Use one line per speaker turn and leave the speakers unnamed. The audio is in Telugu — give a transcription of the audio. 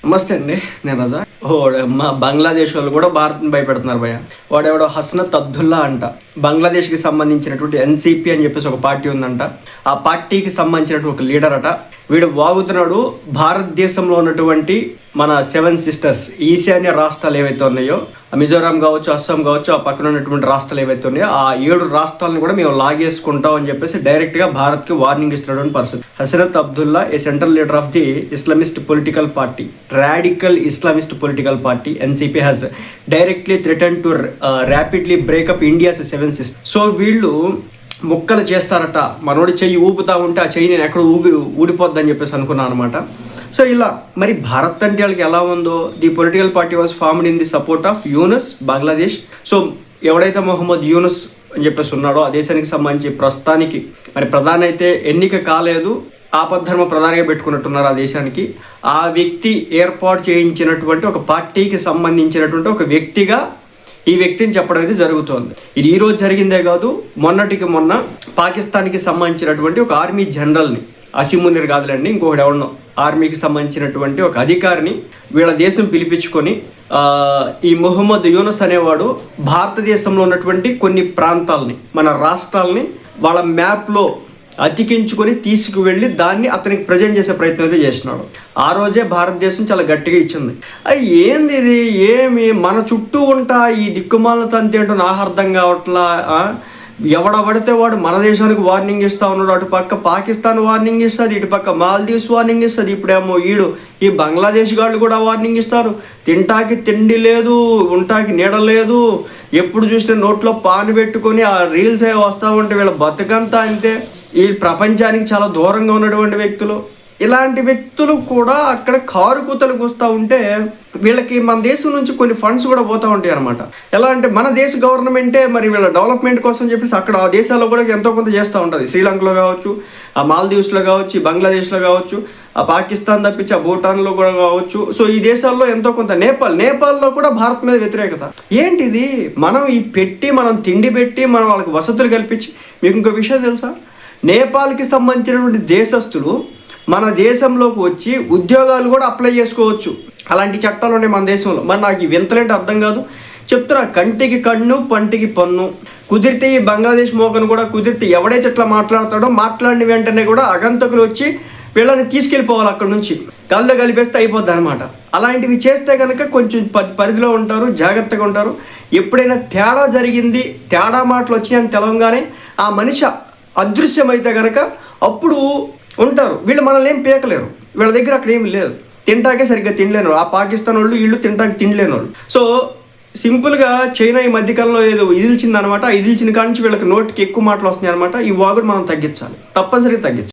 నమస్తే అండి, నేను రజా. మా బంగ్లాదేశ్ వాళ్ళు కూడా భారత్ని భయపెడుతున్నారు భయ్య. వాడెవడో హస్నత్ అబ్దుల్లా అంట. బంగ్లాదేశ్కి సంబంధించినటువంటి ఎన్సిపి అని చెప్పేసి ఒక పార్టీ ఉందంట. ఆ పార్టీకి సంబంధించినటువంటి ఒక లీడర్ అట. వీడు వాగుతున్నాడు, భారతదేశంలో ఉన్నటువంటి మన 7 సిస్టర్స్ ఈశాన్య రాష్ట్రాలు ఏవైతే ఉన్నాయో, మిజోరాం కావచ్చు, అస్సాం కావచ్చు, ఆ పక్కన ఉన్నటువంటి రాష్ట్రాలు ఏవైతే ఉన్నాయో ఆ 7 రాష్ట్రాలను కూడా మేము లాగేసుకుంటాం అని చెప్పేసి డైరెక్ట్గా భారత్కి వార్నింగ్ ఇస్తున్నటువంటి person Hasnat Abdullah, A central leader of the Islamist political party, radical Islamist political party NCP has directly threaten to rapidly breakup India's 7 sisters. So వీళ్ళు ముక్కలు చేస్తారట. మనోడి చెయ్యి ఊపుతా ఉంటే ఆ చెయ్యి నేను ఎక్కడ ఊడిపోద్దని చెప్పేసి అనుకున్నాను అనమాట. సో ఇలా మరి భారత్ అంటే వాళ్ళకి ఎలా ఉందో, the political party was formed in the support of Yunus Bangladesh. So ఎవడైతే మొహమ్మద్ యూనస్ అని చెప్పేసి ఉన్నాడో ఆ దేశానికి సంబంధించి ప్రస్తుతానికి మరి ప్రధాని అయితే ఎన్నిక కాలేదు, ఆపద్ధర్మ ప్రధానిగా పెట్టుకున్నట్టున్నారు ఆ దేశానికి. ఆ వ్యక్తి ఏర్పాటు చేయించినటువంటి ఒక పార్టీకి సంబంధించినటువంటి ఒక వ్యక్తిగా ఈ వ్యక్తిని చెప్పడం అయితే జరుగుతోంది. ఇది ఈరోజు జరిగిందే కాదు, మొన్నటికి మొన్న పాకిస్తాన్కి సంబంధించినటువంటి ఒక ఆర్మీ జనరల్ని, అసిమునిర్ కాదులండి, ఇంకొకటి ఎవడనో ఆర్మీకి సంబంధించినటువంటి ఒక అధికారిని వీళ్ళ దేశం పిలిపించుకొని ఈ మొహమ్మద్ యూనస్ అనేవాడు భారతదేశంలో ఉన్నటువంటి కొన్ని ప్రాంతాలని, మన రాష్ట్రాలని వాళ్ళ మ్యాప్లో అతికించుకొని తీసుకువెళ్ళి దాన్ని అతనికి ప్రజెంట్ చేసే ప్రయత్నం అయితే చేసినాడు. ఆ రోజే భారతదేశం చాలా గట్టిగా ఇచ్చింది. అది ఏంది ఇది, ఏమి మన చుట్టూ ఉంటా ఈ దిక్కుమాల తంతి ఏంటో నాకు అర్థం కావట్లా. ఎవడబడితే వాడు మన దేశానికి వార్నింగ్ ఇస్తూ ఉన్నాడు. అటు పక్క పాకిస్తాన్ వార్నింగ్ ఇస్తుంది, ఇటు పక్క మాల్దీవ్స్ వార్నింగ్ ఇస్తుంది, ఇప్పుడేమో ఈ బంగ్లాదేశ్ వాళ్ళు కూడా వార్నింగ్ ఇస్తారు. తింటాకి తిండి లేదు, ఉంటాకి నీడ లేదు, ఎప్పుడు చూసినా నోట్లో పాను పెట్టుకొని ఆ రీల్స్ అవి వస్తూ ఉంటే వీళ్ళ బతుకంతా అంతే. ఈ ప్రపంచానికి చాలా దూరంగా ఉన్నటువంటి వ్యక్తులు, ఇలాంటి వ్యక్తులు కూడా అక్కడ కారు కూతలకు వస్తూ ఉంటే వీళ్ళకి మన దేశం నుంచి కొన్ని ఫండ్స్ కూడా పోతూ ఉంటాయి అనమాట. ఎలా అంటే మన దేశ గవర్నమెంటే మరి వీళ్ళ డెవలప్మెంట్ కోసం చెప్పేసి అక్కడ ఆ దేశాల్లో కూడా ఎంతో కొంత చేస్తూ ఉంటుంది. శ్రీలంకలో కావచ్చు, ఆ మాల్దీవ్స్లో కావచ్చు, బంగ్లాదేశ్లో కావచ్చు, ఆ పాకిస్తాన్ తప్పించి ఆ భూటాన్లో కూడా కావచ్చు. సో ఈ దేశాల్లో ఎంతో కొంత, నేపాల్లో కూడా భారత్ మీద వ్యతిరేకత. ఏంటిది, మనం మనం తిండి పెట్టి మనం వాళ్ళకి వసతులు కల్పించి. మీకు ఇంకో విషయం తెలుసా, నేపాల్కి సంబంధించినటువంటి దేశస్తులు మన దేశంలోకి వచ్చి ఉద్యోగాలు కూడా అప్లై చేసుకోవచ్చు. అలాంటి చట్టాలు ఉన్నాయి మన దేశంలో. మరి నాకు ఈ వింతలేంటి అర్థం కాదు. చెప్తున్నా, కంటికి కన్ను పంటికి పన్ను. కుదిరితే ఈ బంగ్లాదేశ్ మోకను కూడా కుదిరితే ఎవడైతే ఇట్లా మాట్లాడతాడో మాట్లాడిన వెంటనే కూడా అగంతకులు వచ్చి వీళ్ళని తీసుకెళ్ళిపోవాలి అక్కడ నుంచి, గాల్లో కలిపేస్తే అయిపోద్ది అనమాట. అలాంటివి చేస్తే కనుక కొంచెం పరిధిలో ఉంటారు, జాగ్రత్తగా ఉంటారు. ఎప్పుడైనా తేడా జరిగింది, తేడా మాటలు వచ్చినాయని తెలవగానే ఆ మనిషి అదృశ్యమైతే కనుక అప్పుడు ఉంటారు. వీళ్ళు మనల్ని ఏం పీకలేరు, వీళ్ళ దగ్గర అక్కడ ఏమి లేదు. తింటాకే సరిగ్గా తినలేను ఆ పాకిస్తాన్ వాళ్ళు, వీళ్ళు తింటాకి తినలేని వాళ్ళు. సో సింపుల్గా చైనా ఈ మధ్యకాలంలో ఏదో ఇదిల్చిందనమాట. ఇదిల్చిన కాడి నుంచి వీళ్ళకి నోటికి ఎక్కువ మాటలు వస్తున్నాయి అనమాట. ఈ వాగుడు మనం తగ్గించాలి, తప్పనిసరిగా తగ్గించాలి.